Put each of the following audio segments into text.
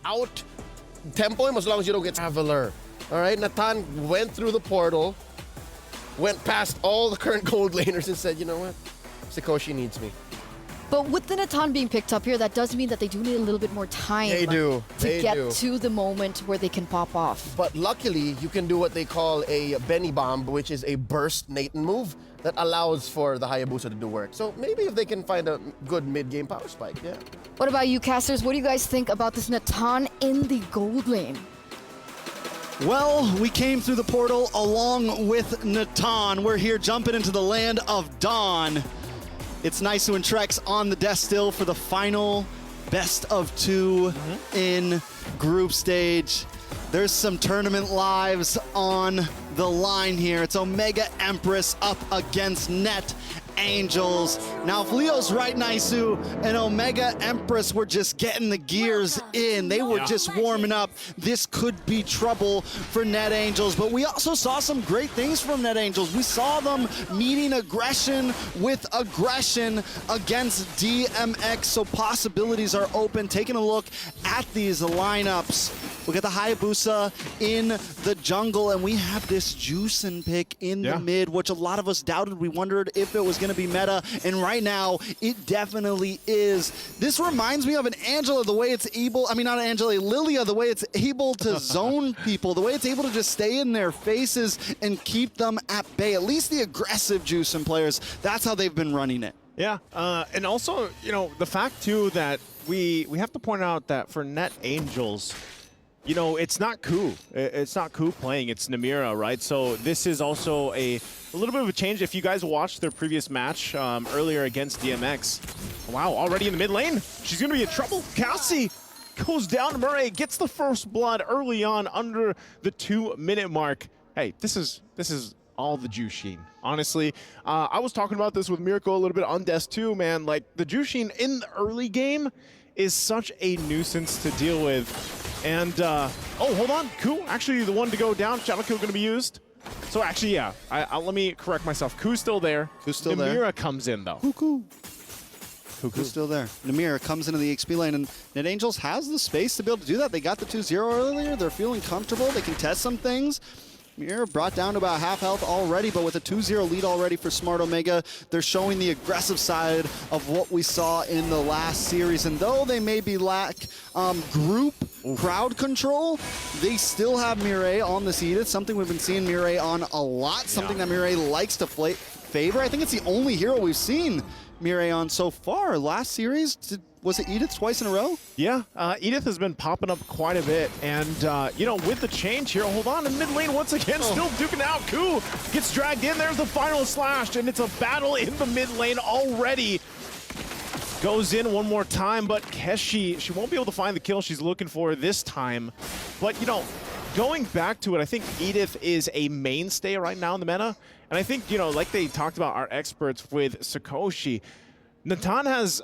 out-tempo him as long as you don't get Traveler. All right, Natan went through the portal, went past all the current gold laners and said, you know what? Sikoshi needs me. But with the Natan being picked up here, that does mean that they do need a little bit more time to get to the moment where they can pop off. But luckily, you can do what they call a Benny Bomb, which is a burst Nathan move that allows for the Hayabusa to do work. So maybe if they can find a good mid-game power spike, yeah. What about you, casters? What do you guys think about this Natan in the gold lane? Well, we came through the portal along with Natan. We're here jumping into the land of Dawn. It's Naisu and Trex on the desk still for the final best of two in group stage. There's some tournament lives on the line here. It's Omega Empress up against Net Angels. Now, if Leo's right, Naisu, and Omega Empress were just getting the gears in. They were just warming up. This could be trouble for Net Angels, but we also saw some great things from Net Angels. We saw them meeting aggression with aggression against DMX, so possibilities are open. Taking a look at these lineups. We got the Hayabusa in the jungle, and we have this Juicin pick in the mid, which a lot of us doubted. We wondered if it was going to be meta, and right now, it definitely is. This reminds me of an Angela, the way it's able, I mean, not an Angela, Lilia, the way it's able to zone people, the way it's able to just stay in their faces and keep them at bay. At least the aggressive Juicin players, that's how they've been running it. Yeah, and also, you know, the fact, too, that we have to point out that for Net Angels, you know, it's not Ku. It's not Ku playing. It's Namira, right? So this is also a little bit of a change. If you guys watched their previous match earlier against DMX, wow, already in the mid lane, she's going to be in trouble. Cassie goes down to Murray, gets the first blood early on under the 2-minute mark. Hey, this is all the Jushin. Honestly, I was talking about this with Miracle a little bit on Desk 2, man. Like, the Jushin in the early game is such a nuisance to deal with. And, oh, hold on. Ku, actually the one to go down. Shadow Kill going to be used. So actually, yeah, let me correct myself. Ku's still there. Ku's still Namira there. Comes in, though. Ku's still there. Namira comes into the XP lane, and Net Angels has the space to be able to do that. They got the 2-0 earlier. They're feeling comfortable. They can test some things. Mira brought down to about half health already, but with a 2-0 lead already for Smart Omega, they're showing the aggressive side of what we saw in the last series. And though they maybe lack group crowd control, they still have Mireille on this Edith, something we've been seeing Mireille on a lot, something that Mireille likes to favor. I think it's the only hero we've seen Mireille on so far. Last series, was it Edith twice in a row? Yeah, Edith has been popping up quite a bit. And, you know, with the change here, hold on, in mid lane once again, still duking out. Ku gets dragged in. There's the final slash, and it's a battle in the mid lane already. Goes in one more time, but Keshi, she won't be able to find the kill she's looking for this time. But, you know, going back to it, I think Edith is a mainstay right now in the meta. And I think, you know, like they talked about our experts with Sikoshi, Natan has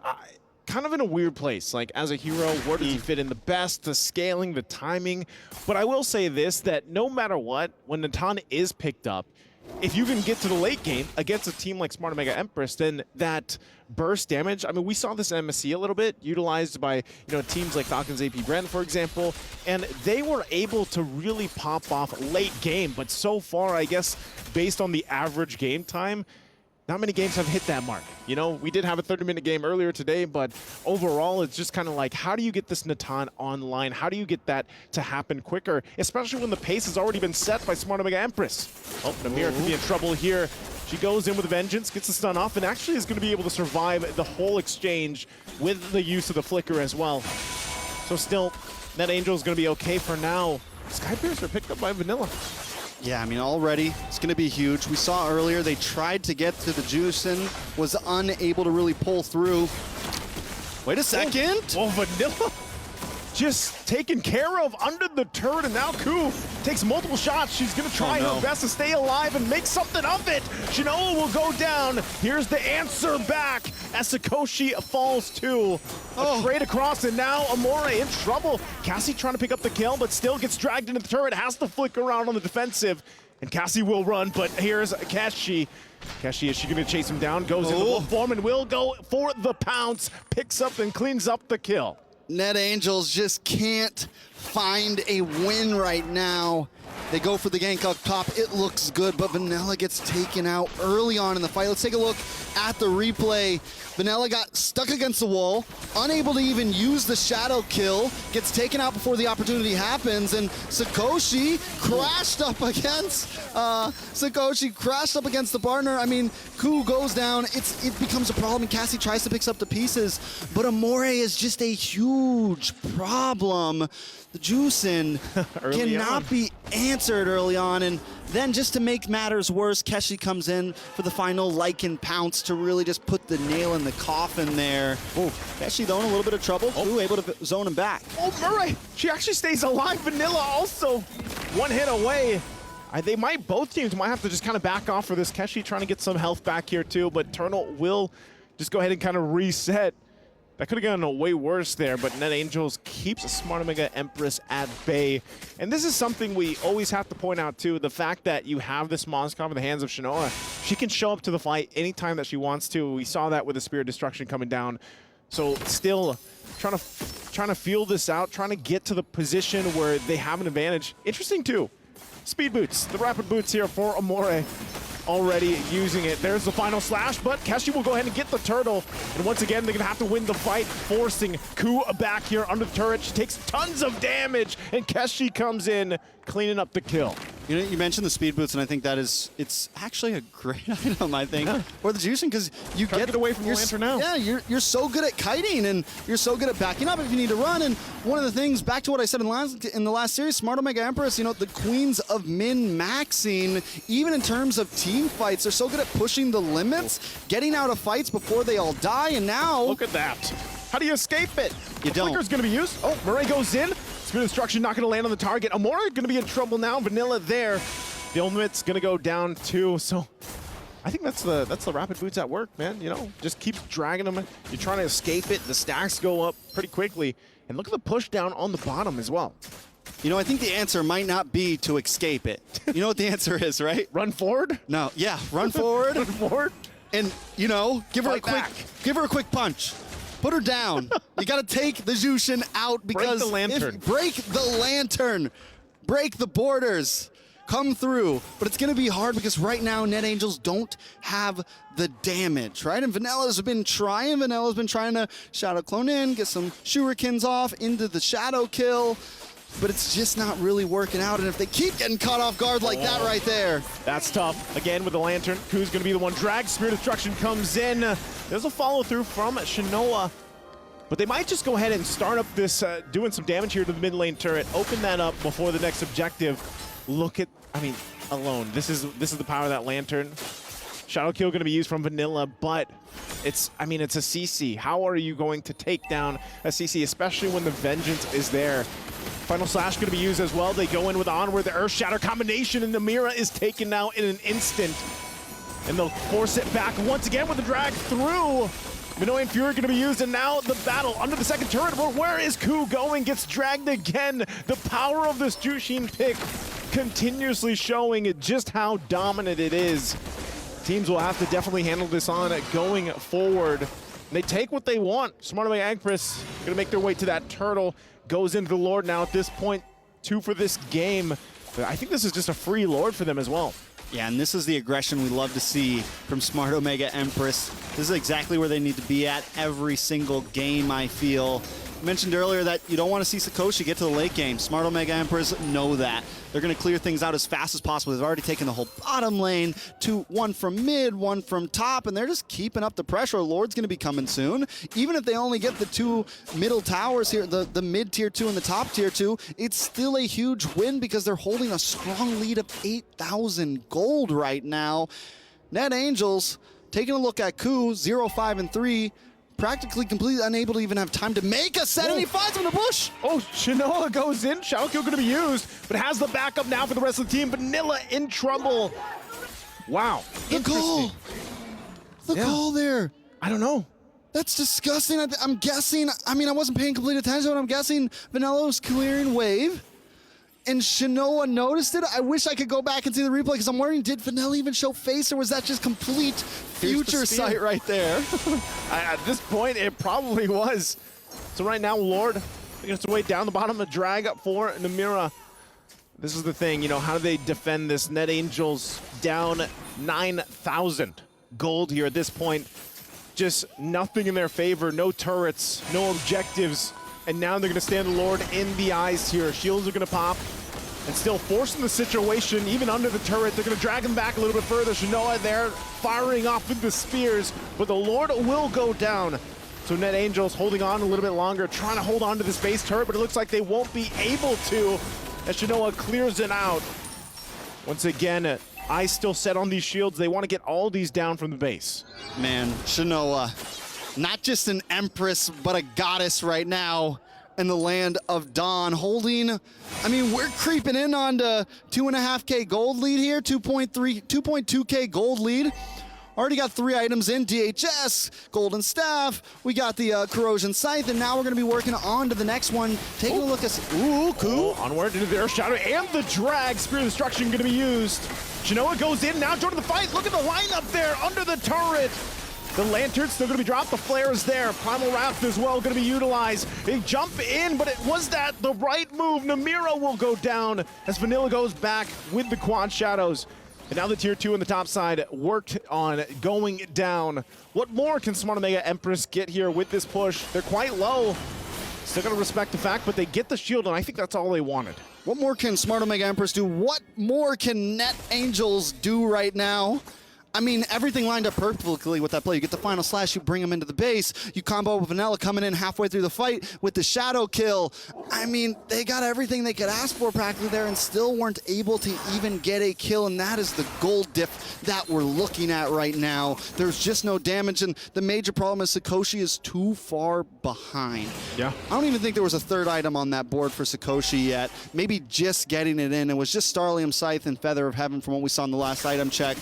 kind of in a weird place. Like, as a hero, where does he fit in the best, the scaling, the timing? But I will say this, that no matter what, when Natan is picked up, if you can get to the late game against a team like Smart Omega Empress, then that burst damage, I mean, we saw this in MSC a little bit, utilized by, you know, teams like Falcons AP Brand, for example, and they were able to really pop off late game. But so far, I guess, based on the average game time, not many games have hit that mark. You know, we did have a 30-minute game earlier today, but overall, it's just kind of like, how do you get this Natan online? How do you get that to happen quicker, especially when the pace has already been set by Smart Omega Empress? Oh, Namira could be in trouble here. She goes in with a vengeance, gets the stun off, and actually is going to be able to survive the whole exchange with the use of the flicker as well. So still, Net Angel is going to be okay for now. Skypiercer picked up by Vanilla. Yeah, I mean, already, it's going to be huge. We saw earlier they tried to get to the Juicin, was unable to really pull through. Wait a second. Oh, Vanilla just taken care of under the turret, and now Ku takes multiple shots. She's going to try her best to stay alive and make something of it. Shinoa will go down. Here's the answer back as Sikoshi falls too. A trade across, and now Amore in trouble. Cassie trying to pick up the kill, but still gets dragged into the turret, has to flick around on the defensive, and Cassie will run, but here's Keshi. Keshi, is she going to chase him down? Goes into the wolf form and will go for the pounce, picks up and cleans up the kill. Net Angels just can't find a win right now. They go for the gank up top. It looks good, but Vanilla gets taken out early on in the fight. Let's take a look at the replay. Vanilla got stuck against the wall, unable to even use the shadow kill, gets taken out before the opportunity happens, and Sakoshi crashed up against the partner. I mean, Ku goes down, it becomes a problem, and Cassie tries to pick up the pieces, but Amore is just a huge problem. The Juicin cannot be answered early on, and then just to make matters worse, Keshi comes in for the final Lycan pounce to really just put the nail in the coffin there. Oh, Keshi though in a little bit of trouble. Ooh, able to zone him back. Oh, Murray, she actually stays alive. Vanilla also one hit away. Both teams might have to just kind of back off for this. Keshi trying to get some health back here too, but Turtle will just go ahead and kind of reset. That could have gotten way worse there, but Net Angels keeps a Smart Omega Empress at bay. And this is something we always have to point out too, the fact that you have this Mozcom in the hands of Shinoa. She can show up to the fight anytime that she wants to. We saw that with the Spirit Destruction coming down. So still trying to feel this out, trying to get to the position where they have an advantage. Interesting too. Speed boots, the rapid boots here for Amore. Already using it. There's the final slash, but Keshi will go ahead and get the turtle. And once again, they're gonna have to win the fight, forcing Ku back here under the turret. She takes tons of damage, and Keshi comes in, cleaning up the kill. You know, you mentioned the speed boots, and I think it's actually a great item, I think, for the Juicin, because you get away from the lantern now. Yeah, you're so good at kiting, and you're so good at backing up if you need to run. And one of the things, back to what I said in the last series, Smart Omega Empress, you know, the queens of min-maxing, even in terms of team fights, they're so good at pushing the limits, getting out of fights before they all die, and now... Look at that. How do you escape it? You don't. Flicker's gonna be used. Oh, Murray goes in. Spirit Destruction not gonna land on the target. Amore gonna be in trouble now. Vanilla there. The ultimate's gonna go down too. So I think that's the rapid boots at work, man. You know, just keep dragging them. You're trying to escape it. The stacks go up pretty quickly. And look at the push down on the bottom as well. You know, I think the answer might not be to escape it. You know what the answer is, right? Run forward? No, yeah, run forward. Run forward. And, you know, give her a quick punch. Put her down. You got to take the Juicin out because... Break the lantern. Break the lantern. Break the borders. Come through. But it's going to be hard because right now Net Angels don't have the damage, right? And Vanilla's been trying. Vanilla's been trying to Shadow Clone in, get some shurikens off into the Shadow kill. But it's just not really working out. And if they keep getting caught off guard like that right there. That's tough. Again with the lantern. Who's going to be the one dragged? Spirit Destruction comes in. There's a follow through from Shinoa. But they might just go ahead and start up this, doing some damage here to the mid lane turret. Open that up before the next objective. Look at, I mean, alone. This is the power of that lantern. Shadow kill going to be used from Vanilla, but it's a CC. How are you going to take down a CC, especially when the vengeance is there? Final slash going to be used as well. They go in with Onward, the Earth Shatter combination, and Namira is taken out in an instant. And they'll force it back once again with the drag through. Minoan Fury going to be used, and now the battle under the second turret. Well, where is Ku going? Gets dragged again. The power of this Juicin pick continuously showing just how dominant it is. Teams will have to definitely handle this on going forward. And they take what they want. Smart Omega Empress going to make their way to that turtle. Goes into the Lord now at this point. 2 for this game. But I think this is just a free Lord for them as well. Yeah, and this is the aggression we love to see from Smart Omega Empress. This is exactly where they need to be at every single game, I feel. I mentioned earlier that you don't want to see Sakoshi get to the late game. Smart Omega Empress know that. They're going to clear things out as fast as possible. They've already taken the whole bottom lane, one from mid, one from top, and they're just keeping up the pressure. Lord's going to be coming soon. Even if they only get the 2 middle towers here, the mid tier 2 and the top tier 2, it's still a huge win because they're holding a strong lead of 8,000 gold right now. Net Angels taking a look at Ku, 0-5-3. Practically completely unable to even have time to make a set, and he finds him in the bush. Oh, Shinoa goes in. Shadow kill going to be used, but has the backup now for the rest of the team. Vanilla in trouble. Wow. The goal. The goal there. I don't know. That's disgusting. I'm guessing, I mean, I wasn't paying complete attention, but I'm guessing Vanilla was clearing wave, and Shinoa noticed it. I wish I could go back and see the replay, because I'm wondering, did Vanilla even show face, or was that just complete future sight right there? At this point, it probably was. So right now, Lord making its way down the bottom of drag for Namira. This is the thing, you know, how do they defend this? Net Angels down 9,000 gold here at this point. Just nothing in their favor, no turrets, no objectives. And now they're gonna stand the Lord in the eyes here. Shields are gonna pop and still forcing the situation, even under the turret. They're gonna drag him back a little bit further. Shinoa there firing off with the spears, but the Lord will go down. So Net Angels holding on a little bit longer, trying to hold on to this base turret, but it looks like they won't be able to as Shinoa clears it out. Once again, eyes still set on these shields. They want to get all these down from the base. Man, Shinoa, not just an empress, but a goddess right now in the land of Dawn, holding, I mean, we're creeping in on the 2.5K gold lead here, 2.2K gold lead. Already got 3 items in, DHS, Golden Staff, we got the Corrosion Scythe, and now we're gonna be working on to the next one. Taking a look at, ooh, cool. Onward into their shadow, and the drag, Spear of Destruction gonna be used. Shinoa goes in, now joining the fight, look at the lineup there, under the turret. The Lantern's still gonna be dropped, the Flare is there, Primal Wrath as well gonna be utilized. They jump in, but was that the right move? Namira will go down as Vanilla goes back with the Quad Shadows. And now the tier 2 on the top side worked on going down. What more can Smart Omega Empress get here with this push? They're quite low. Still gonna respect the fact, but they get the shield, and I think that's all they wanted. What more can Smart Omega Empress do? What more can Net Angels do right now? I mean, everything lined up perfectly with that play. You get the final slash, you bring them into the base, you combo with Vanilla coming in halfway through the fight with the shadow kill. I mean, they got everything they could ask for practically there and still weren't able to even get a kill, and that is the gold diff that we're looking at right now. There's just no damage, and the major problem is Sakoshi is too far behind. Yeah. I don't even think there was a third item on that board for Sakoshi yet. Maybe just getting it in. It was just Starlium Scythe and Feather of Heaven from what we saw in the last item check.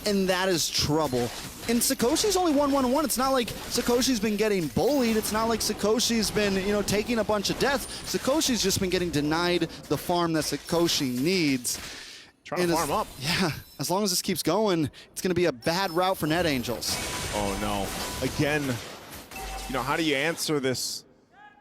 And that is trouble. And Sakoshi's only 1-1-1. It's not like Sakoshi's been getting bullied. It's not like Sakoshi's been, you know, taking a bunch of deaths. Sakoshi's just been getting denied the farm that Sakoshi needs. Trying to farm up. Yeah, as long as this keeps going, it's going to be a bad route for Net Angels. Oh no. Again, you know, how do you answer this?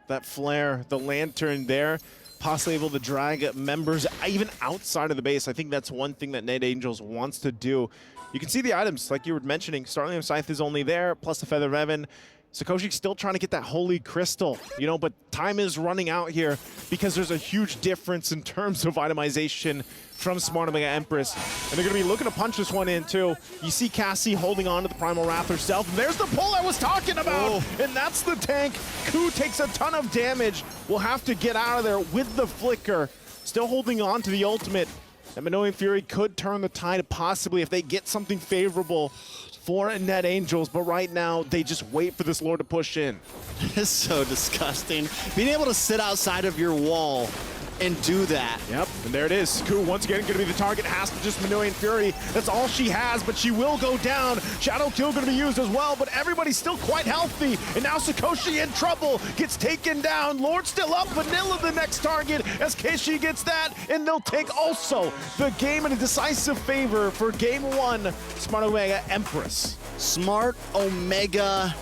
That Flare, the Lantern there, possibly able to drag members even outside of the base. I think that's one thing that Net Angels wants to do. You can see the items, like you were mentioning. Starlium Scythe is only there, plus the Feather of Heaven. Sakoshi's still trying to get that Holy Crystal, you know, but time is running out here because there's a huge difference in terms of itemization from Smart Omega Empress. And they're going to be looking to punch this one in, too. You see Cassie holding on to the Primal Wrath herself. And there's the pull I was talking about, and that's the tank. Ku takes a ton of damage. Will have to get out of there with the Flicker. Still holding on to the ultimate. And Minoan Fury could turn the tide possibly if they get something favorable for Net Angels, but right now they just wait for this Lord to push in. It's so disgusting. Being able to sit outside of your wall and do that. Yep, and there it is. Ku once again going to be the target, has to just Minoan Fury. That's all she has, but she will go down. Shadow Kill going to be used as well, but everybody's still quite healthy. And now Sakoshi in trouble, gets taken down. Lord still up, Vanilla the next target as Keishi gets that, and they'll take also the game in a decisive favor for game 1, Smart Omega Empress. Smart Omega